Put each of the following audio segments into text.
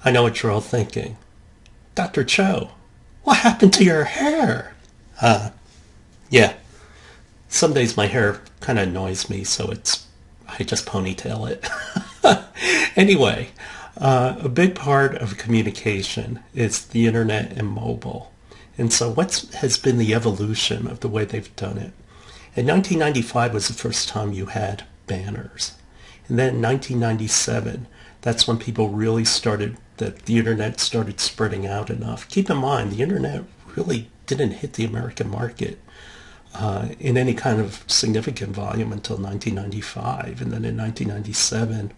I know what you're all thinking. Dr. Cho, what happened to your hair? Yeah, some days my hair kind of annoys me, so I just ponytail it. Anyway, a big part of communication is the internet and mobile. And so what has been the evolution of the way they've done it? In 1995 was the first time you had banners. And then in 1997, that's when people really started, that the internet started spreading out enough. Keep in mind, the internet really didn't hit the American market in any kind of significant volume until 1995. And then in 1997,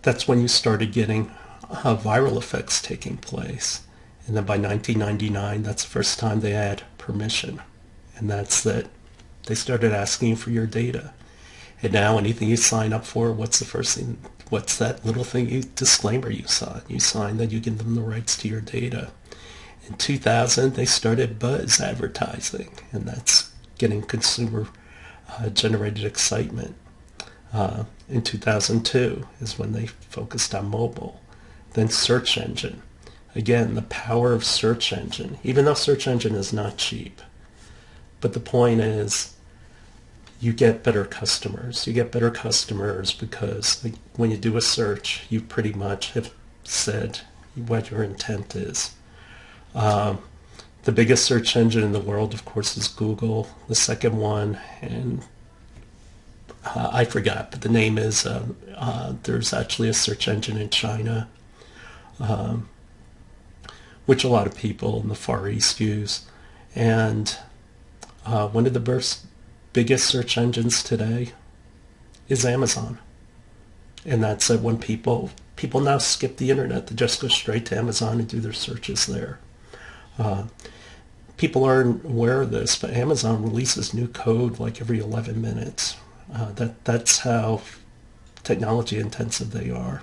that's when you started getting viral effects taking place. And then by 1999, that's the first time they had permission. And that's that they started asking for your data. And now anything you sign up for, what's the first thing, what's that little thing, disclaimer you sign? You sign that you give them the rights to your data. In 2000, they started buzz advertising, and that's getting consumer generated excitement. In 2002 is when they focused on mobile. Then search engine. Again, the power of search engine, even though search engine is not cheap. But the point is, you get better customers. You get better customers because when you do a search, you pretty much have said what your intent is. The biggest search engine in the world, of course, is Google. The second one, and I forgot, but the name is, there's actually a search engine in China, which a lot of people in the Far East use. And one of the biggest search engines today is Amazon. And that's when people now skip the internet. They just go straight to Amazon and do their searches there. People aren't aware of this, but Amazon releases new code like every 11 minutes. That's how technology intensive they are.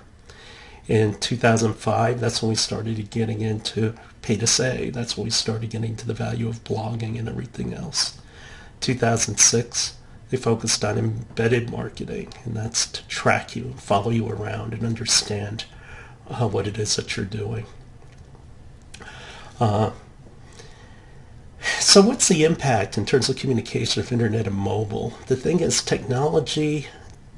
In 2005, that's when we started getting into pay to say. That's when we started getting into the value of blogging and everything else. 2006, they focused on embedded marketing, and that's to track you and follow you around and understand what it is that you're doing. So what's the impact in terms of communication of internet and mobile? The thing is, technology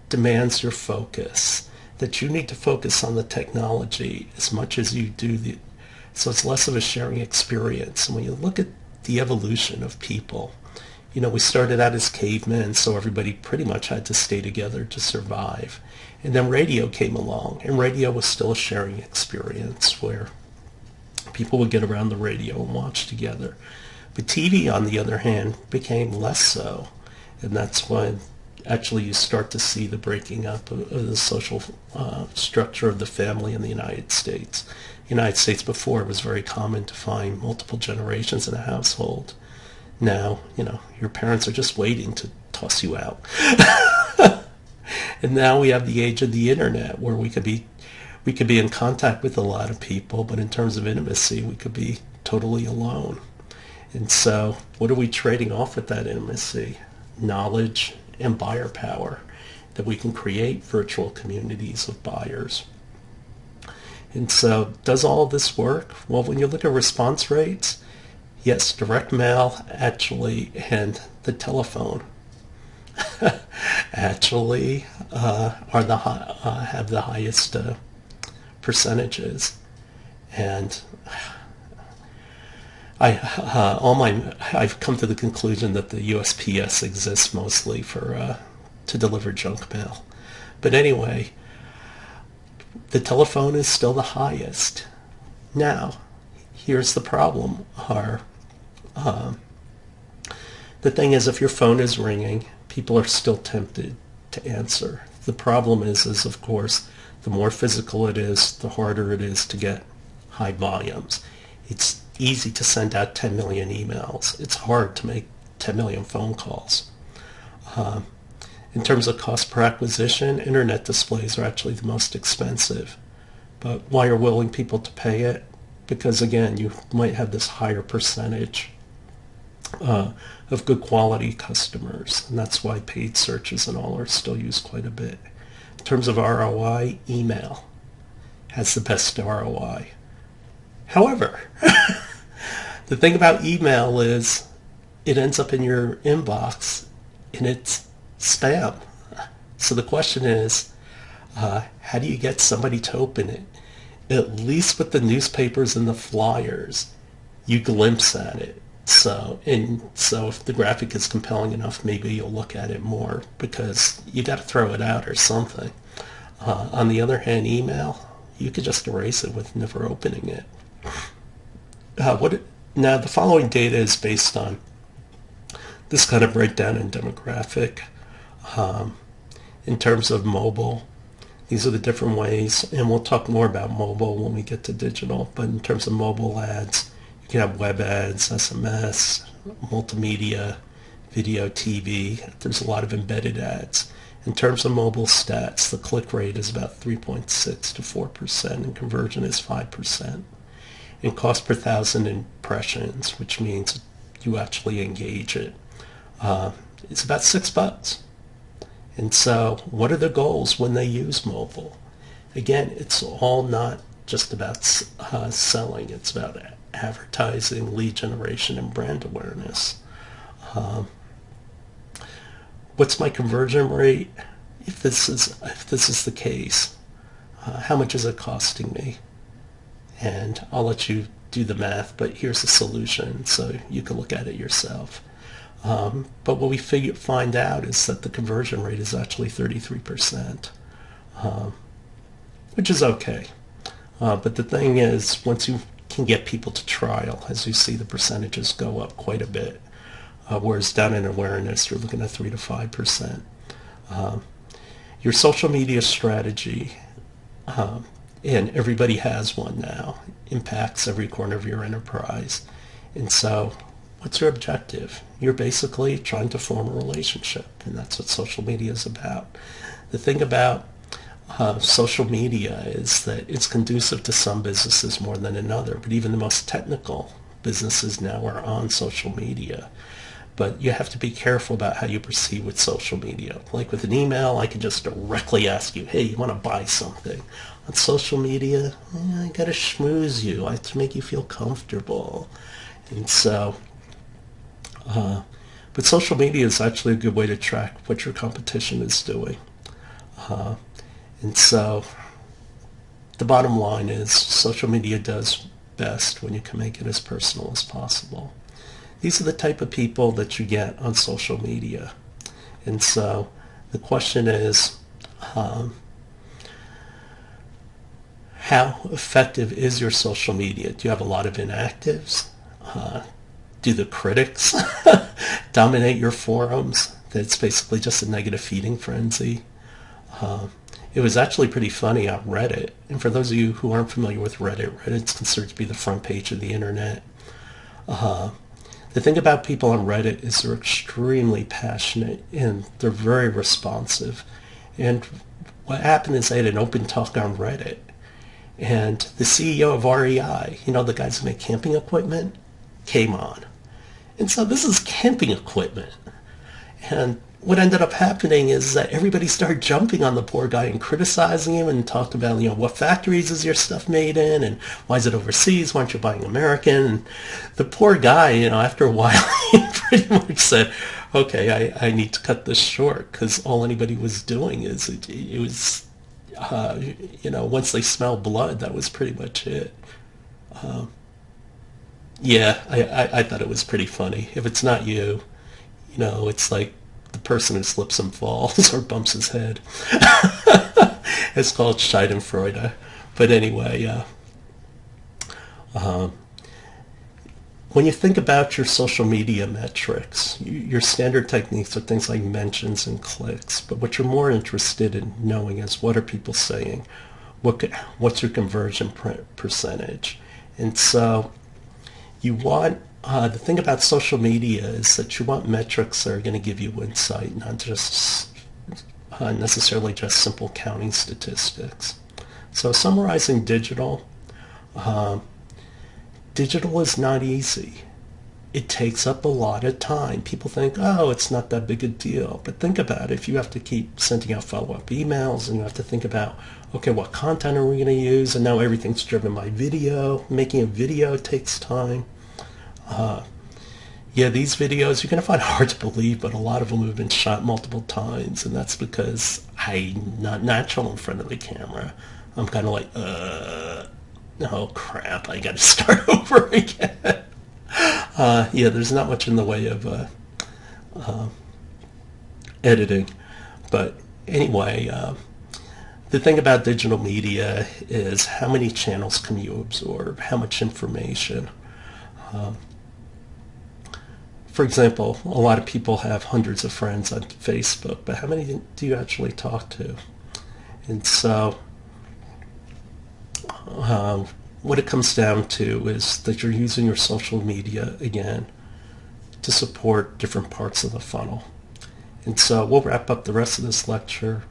demands your focus, that you need to focus on the technology as much as you do so it's less of a sharing experience. And when you look at the evolution of people, we started out as cavemen, so everybody pretty much had to stay together to survive. And then radio came along, and radio was still a sharing experience where people would get around the radio and watch together. But TV, on the other hand, became less so. And that's when actually you start to see the breaking up of the social structure of the family in the United States. The United States before, it was very common to find multiple generations in a household. Now, your parents are just waiting to toss you out. And now we have the age of the internet where we could be in contact with a lot of people, but in terms of intimacy, we could be totally alone. And so what are we trading off with that intimacy? Knowledge and buyer power, that we can create virtual communities of buyers. And so does all of this work? Well, when you look at response rates, yes, direct mail actually and the telephone actually have the highest percentages. And I've come to the conclusion that the USPS exists mostly to deliver junk mail. But anyway, the telephone is still the highest. Now, here's the problem. The thing is, if your phone is ringing, people are still tempted to answer. The problem is of course, the more physical it is, the harder it is to get high volumes. It's easy to send out 10 million emails. It's hard to make 10 million phone calls. In terms of cost per acquisition, internet displays are actually the most expensive. But why are willing people to pay it? Because again, you might have this higher percentage of good quality customers, and that's why paid searches and all are still used quite a bit. terms of ROI, email has the best ROI. However, the thing about email is it ends up in your inbox and it's spam. So the question is, how do you get somebody to open it? At least with the newspapers and the flyers, you glimpse at it. So if the graphic is compelling enough, maybe you'll look at it more because you got to throw it out or something. On the other hand, email, you could just erase it with never opening it. Now, the following data is based on this kind of breakdown in demographic. In terms of mobile, these are the different ways, and we'll talk more about mobile when we get to digital, but in terms of mobile ads, you can have web ads, SMS, multimedia, video, TV. There's a lot of embedded ads. In terms of mobile stats, the click rate is about 3.6 to 4%, and conversion is 5%. And cost per 1,000 impressions, which means you actually engage it, it's about $6. And so what are the goals when they use mobile? Again, it's all not just about selling. It's about advertising, lead generation, and brand awareness. What's my conversion rate? If this is the case, how much is it costing me? And I'll let you do the math, but here's the solution so you can look at it yourself. But what we find out is that the conversion rate is actually 33%, which is okay. But the thing is, once you can get people to trial, as you see, the percentages go up quite a bit. Whereas down in awareness, you're looking at 3 to 5%. Your social media strategy, and everybody has one now, impacts every corner of your enterprise. And so what's your objective? You're basically trying to form a relationship, and that's what social media is about. The thing about social media is that it's conducive to some businesses more than another, but even the most technical businesses now are on social media. But you have to be careful about how you proceed with social media. Like with an email, I can just directly ask you, hey, you want to buy something? On social media, I got to schmooze you. I have to make you feel comfortable. And so, but social media is actually a good way to track what your competition is doing. And so the bottom line is social media does best when you can make it as personal as possible. These are the type of people that you get on social media. And so the question is, how effective is your social media? Do you have a lot of inactives? Do the critics dominate your forums? That's basically just a negative feeding frenzy. It was actually pretty funny on Reddit. And for those of you who aren't familiar with Reddit, Reddit's considered to be the front page of the internet. The thing about people on Reddit is they're extremely passionate and they're very responsive. And what happened is they had an open talk on Reddit. And the CEO of REI, you know, the guys who make camping equipment, came on. And so this is camping equipment. And what ended up happening is that everybody started jumping on the poor guy and criticizing him and talked about, you know, what factories is your stuff made in and why is it overseas? Why aren't you buying American? And the poor guy, you know, after a while, he pretty much said, okay, I need to cut this short because all anybody was doing is it was, you know, once they smelled blood, that was pretty much it. Yeah, I thought it was pretty funny. If it's not you, you know, it's like the person who slips and falls or bumps his head. It's called Schadenfreude. But anyway, when you think about your social media metrics, your standard techniques are things like mentions and clicks. But what you're more interested in knowing is what are people saying? What's your conversion percentage? And so you want, the thing about social media is that you want metrics that are going to give you insight, not just necessarily just simple counting statistics. So summarizing digital, digital is not easy. it takes up a lot of time. People think, oh, it's not that big a deal. But think about it. If you have to keep sending out follow-up emails and you have to think about, okay, what content are we going to use? And now everything's driven by video. Making a video takes time. Yeah, these videos you're going to find hard to believe, but a lot of them have been shot multiple times. And that's because I'm not natural in front of the camera. I'm kind of like, oh crap, I got to start over again. Yeah, there's not much in the way of editing. But anyway, the thing about digital media is how many channels can you absorb, how much information. For example, a lot of people have hundreds of friends on Facebook, but how many do you actually talk to? And so what it comes down to is that you're using your social media, again, to support different parts of the funnel. And so we'll wrap up the rest of this lecture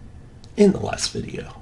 in the last video.